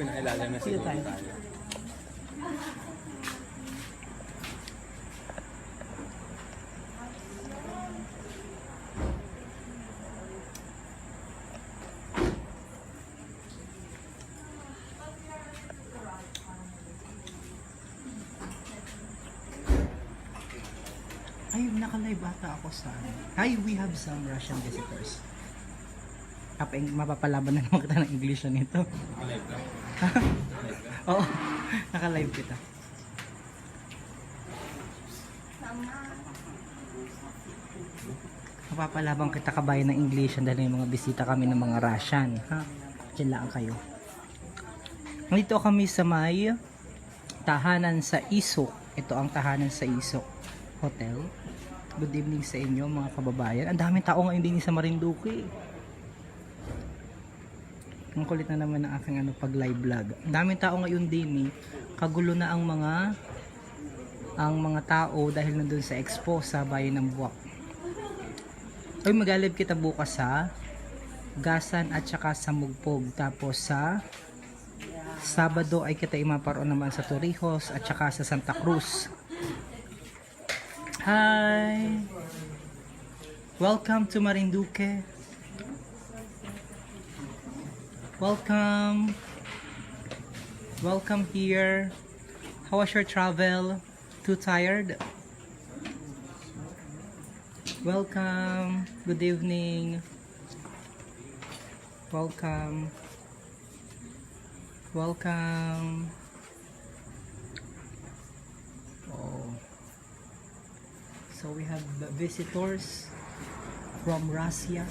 pinakilala na siguro tayo. Ay, naka-live ata ako sa... Hi, we have some Russian visitors. Mapapalaban na naman kita ng English nito. Live ka? Oo, naka-live kita. Mapapalaban kita kabayan ng English dahil yung mga bisita kami ng mga Russian. Ha? Diyan lang kayo. Nandito kami sa may tahanan sa Isok. Ito ang tahanan sa Isok Hotel. Good evening sa inyo mga kababayan. Ang daming tao ngayon din sa Marinduque. Ang kulit na naman ng aking pag live vlog. Ang daming tao ngayon din Kagulo na ang mga tao dahil nandun sa expo sa Bayan ng Buwak. Ay, mag-live kita bukas sa Gasan at saka sa Mugpog. Tapos sa Sabado ay kita imaparoon naman sa Torrijos at saka sa Santa Cruz. Hi! Welcome to Marinduque. Welcome. Welcome here. How was your travel? Too tired? Welcome. Good evening. Welcome. Welcome. Oh. So we have visitors from Russia.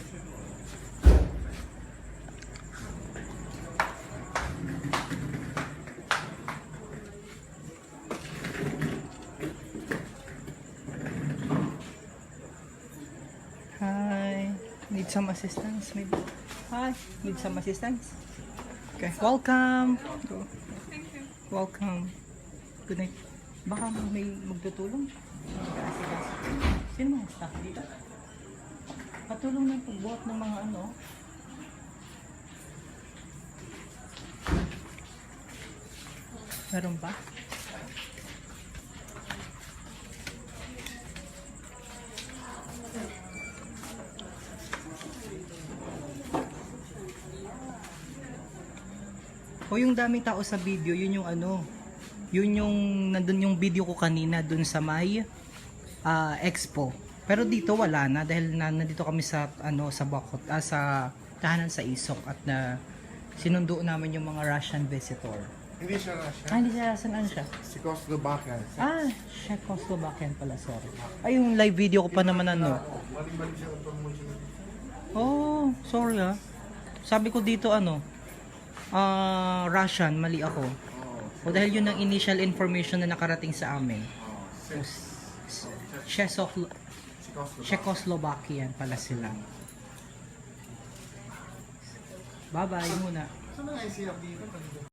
Hi. Need some assistance maybe? Hi. Need some assistance? Okay. Welcome. Thank you. Welcome. Good night. Baka may magtutulong. Sino mga staff dito? Patulong ng pagbuhat ng mga Meron ba? O yung daming tao sa video, yun yung yun yung nandun yung video ko kanina dun sa may expo. Pero dito wala na dahil nandito kami sa sa Bakot, sa tahanan sa Isok at sinundo namin yung mga Russian visitor. Hindi siya Russian. Hindi siya Russian, ano siya? Czechoslovakian. Czechoslovakian pala, sorry. Ay, yung live video ko pa naman Mali-mali siya ang promotion. Oh, sorry Sabi ko dito Russian, mali ako. O dahil yun ang initial information na nakarating sa amin. Czechoslovakian pala sila. Bye-bye muna. Saan ang ICF dito?